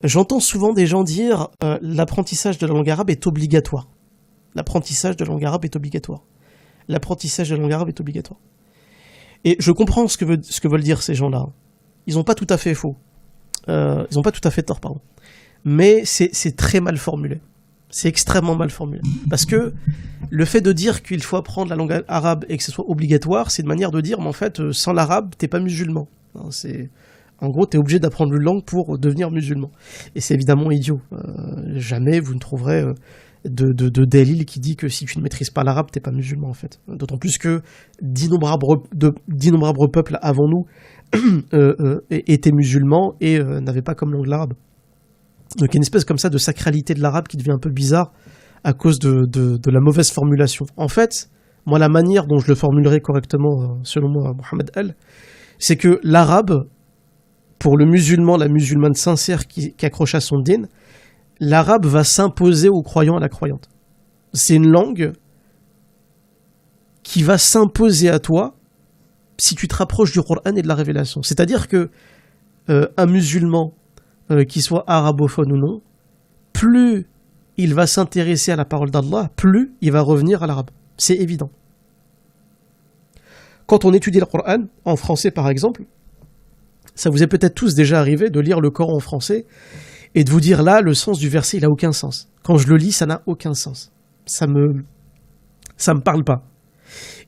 J'entends souvent des gens dire l'apprentissage de la langue arabe est obligatoire. L'apprentissage de la langue arabe est obligatoire. L'apprentissage de la langue arabe est obligatoire. Et je comprends ce que veulent dire ces gens-là. Ils n'ont pas tout à fait faux. Ils n'ont pas tout à fait tort, pardon. Mais c'est très mal formulé. C'est extrêmement mal formulé. Parce que le fait de dire qu'il faut apprendre la langue arabe et que ce soit obligatoire, c'est une manière de dire, mais en fait, sans l'arabe, t'es pas musulman. En gros, t'es obligé d'apprendre une langue pour devenir musulman. Et c'est évidemment idiot. Jamais vous ne trouverez de dalil qui dit que si tu ne maîtrises pas l'arabe, t'es pas musulman, en fait. D'autant plus que d'innombrables peuples avant nous étaient musulmans et n'avaient pas comme langue l'arabe. Donc il y a une espèce comme ça de sacralité de l'arabe qui devient un peu bizarre à cause de la mauvaise formulation. En fait, moi, la manière dont je le formulerai correctement, selon moi, Mohamed El, c'est que l'arabe, pour le musulman, la musulmane sincère qui accroche à son din, l'arabe va s'imposer aux croyants, à la croyante. C'est une langue qui va s'imposer à toi si tu te rapproches du Coran et de la révélation. C'est-à-dire que un musulman, qu'il soit arabophone ou non, plus il va s'intéresser à la parole d'Allah, plus il va revenir à l'arabe. C'est évident. Quand on étudie le Coran, en français par exemple, ça vous est peut-être tous déjà arrivé de lire le Coran en français et de vous dire là, le sens du verset, il n'a aucun sens. Quand je le lis, ça n'a aucun sens. Ça me parle pas.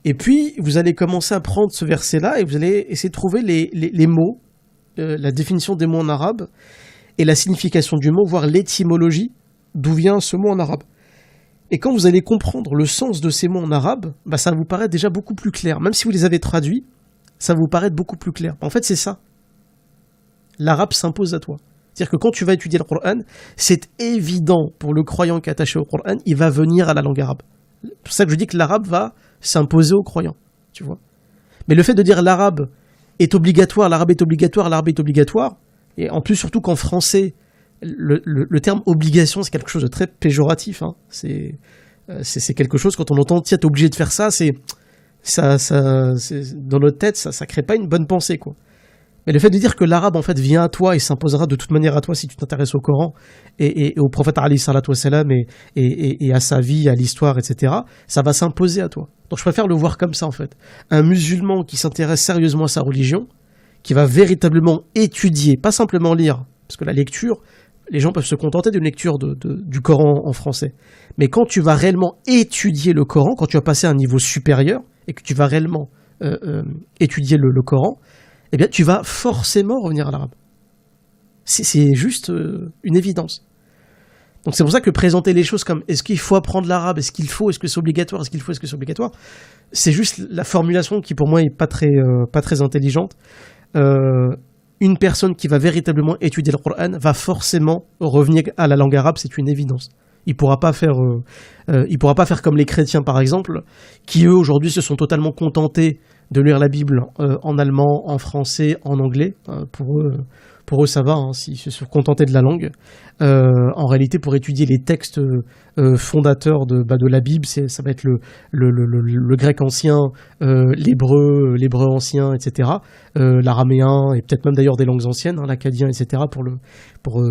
Et puis, vous allez commencer à prendre ce verset-là et vous allez essayer de trouver les mots, la définition des mots en arabe et la signification du mot, voire l'étymologie d'où vient ce mot en arabe. Et quand vous allez comprendre le sens de ces mots en arabe, bah ça vous paraît déjà beaucoup plus clair. Même si vous les avez traduits, ça vous paraît beaucoup plus clair. En fait, c'est ça. L'arabe s'impose à toi. C'est-à-dire que quand tu vas étudier le Coran, c'est évident pour le croyant qui est attaché au Coran, il va venir à la langue arabe. C'est pour ça que je dis que l'arabe va s'imposer aux croyants. Tu vois. Mais le fait de dire l'arabe est obligatoire, l'arabe est obligatoire, l'arabe est obligatoire, et en plus, surtout qu'en français, le terme obligation, c'est quelque chose de très péjoratif. Hein. C'est quelque chose, quand on entend, tiens, t'es obligé de faire ça, dans notre tête, ça crée pas une bonne pensée, quoi. Mais le fait de dire que l'arabe, en fait, vient à toi et s'imposera de toute manière à toi si tu t'intéresses au Coran et au prophète alayhi salatu wassalam et à sa vie, à l'histoire, etc., ça va s'imposer à toi. Donc je préfère le voir comme ça, en fait. Un musulman qui s'intéresse sérieusement à sa religion, qui va véritablement étudier, pas simplement lire, parce que la lecture, les gens peuvent se contenter d'une lecture du Coran en français. Mais quand tu vas réellement étudier le Coran, quand tu vas passer à un niveau supérieur et que tu vas réellement étudier le Coran, eh bien, tu vas forcément revenir à l'arabe. C'est juste une évidence. Donc c'est pour ça que présenter les choses comme est-ce qu'il faut apprendre l'arabe, est-ce que c'est obligatoire, est-ce que c'est obligatoire, c'est juste la formulation qui pour moi est pas très intelligente. Une personne qui va véritablement étudier le Coran va forcément revenir à la langue arabe, c'est une évidence. Il pourra pas faire comme les chrétiens par exemple, qui eux aujourd'hui se sont totalement contentés de lire la Bible en allemand, en français, en anglais. Pour eux ça va, hein, s'ils se sont contentés de la langue. En réalité, pour étudier les textes fondateurs de la Bible, ça va être le grec ancien, l'hébreu ancien, etc. L'araméen et peut-être même d'ailleurs des langues anciennes, hein, l'akkadien, etc. Pour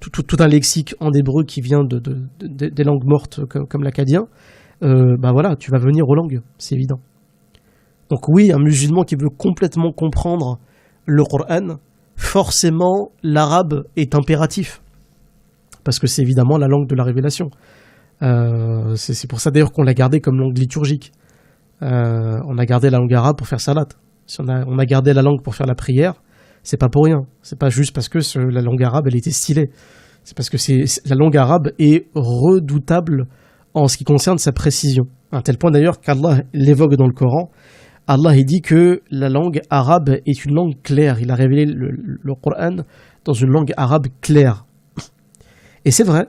tout un lexique en hébreu qui vient des langues mortes comme l'akkadien. Voilà, tu vas venir aux langues, c'est évident. Donc oui, un musulman qui veut complètement comprendre le Coran, forcément l'arabe est impératif. Parce que c'est évidemment la langue de la révélation. C'est pour ça d'ailleurs qu'on l'a gardé comme langue liturgique. On a gardé la langue arabe pour faire salat. Si on a gardé la langue pour faire la prière, c'est pas pour rien. C'est pas juste parce que la langue arabe elle était stylée. C'est parce que la langue arabe est redoutable en ce qui concerne sa précision. À un tel point d'ailleurs qu'Allah l'évoque dans le Coran. Allah il dit que la langue arabe est une langue claire. Il a révélé le Coran dans une langue arabe claire. Et c'est vrai,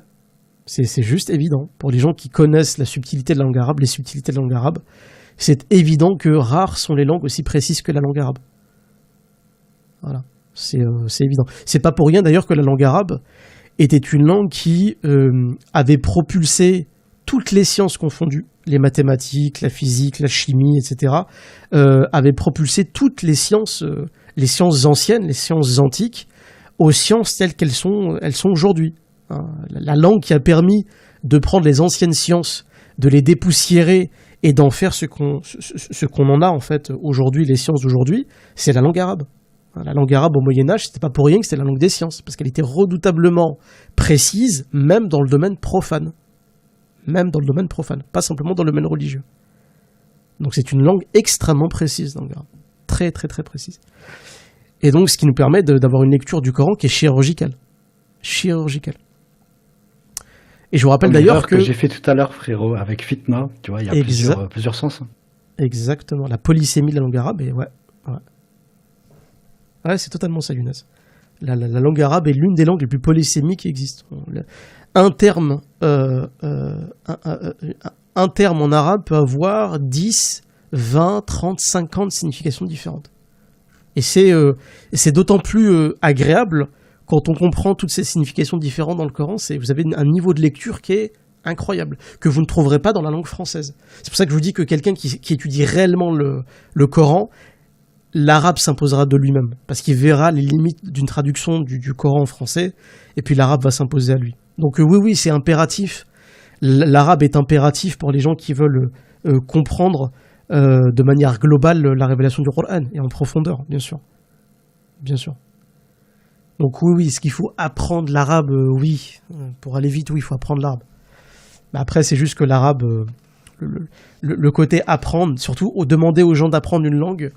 c'est juste évident. Pour les gens qui connaissent la subtilité de la langue arabe, les subtilités de la langue arabe, c'est évident que rares sont les langues aussi précises que la langue arabe. Voilà, c'est évident. C'est pas pour rien d'ailleurs que la langue arabe était une langue qui avait propulsé toutes les sciences confondues, les mathématiques, la physique, la chimie, etc., avait propulsé toutes les sciences anciennes, les sciences antiques, aux sciences telles elles sont aujourd'hui. Hein. La langue qui a permis de prendre les anciennes sciences, de les dépoussiérer et d'en faire ce qu'on en a en fait aujourd'hui, les sciences d'aujourd'hui, c'est la langue arabe. La langue arabe au Moyen-Âge, c'était pas pour rien que c'était la langue des sciences, parce qu'elle était redoutablement précise, même dans le domaine profane. Même dans le domaine profane, pas simplement dans le domaine religieux. Donc c'est une langue extrêmement précise, la langue arabe. Très très très précise. Et donc ce qui nous permet d'avoir une lecture du Coran qui est chirurgicale. Chirurgicale. Et je vous rappelle d'ailleurs que j'ai fait tout à l'heure, frérot, avec fitna, tu vois, il y a plusieurs sens. Exactement, la polysémie de la langue arabe, et ouais, c'est totalement ça, Younes. La langue arabe est l'une des langues les plus polysémiques qui existent. Un terme en arabe peut avoir 10, 20, 30, 50 significations différentes. Et c'est d'autant plus agréable quand on comprend toutes ces significations différentes dans le Coran. Vous avez un niveau de lecture qui est incroyable, que vous ne trouverez pas dans la langue française. C'est pour ça que je vous dis que quelqu'un qui étudie réellement le Coran, l'arabe s'imposera de lui-même, parce qu'il verra les limites d'une traduction du Coran en français, et puis l'arabe va s'imposer à lui. Donc oui, c'est impératif. L'arabe est impératif pour les gens qui veulent comprendre de manière globale la révélation du Coran, et en profondeur, bien sûr. Bien sûr. Donc oui, est-ce qu'il faut apprendre l'arabe? Oui. Pour aller vite, oui, il faut apprendre l'arabe. Mais après, c'est juste que l'arabe, le côté apprendre, surtout demander aux gens d'apprendre une langue,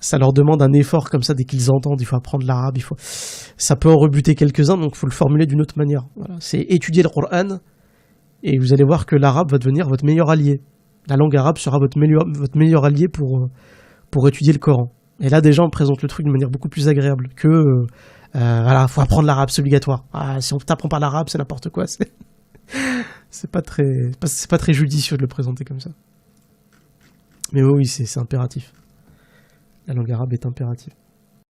ça leur demande un effort comme ça dès qu'ils entendent. Il faut apprendre l'arabe, ça peut en rebuter quelques-uns, donc il faut le formuler d'une autre manière. Voilà. C'est étudier le Coran, et vous allez voir que l'arabe va devenir votre meilleur allié. La langue arabe sera votre meilleur allié pour étudier le Coran. Et là, des gens présentent le truc de manière beaucoup plus agréable que voilà, faut apprendre l'arabe, c'est obligatoire. Ah, si on t'apprend pas l'arabe, c'est n'importe quoi. C'est pas très judicieux de le présenter comme ça. Mais oui, c'est impératif. La langue arabe est impérative.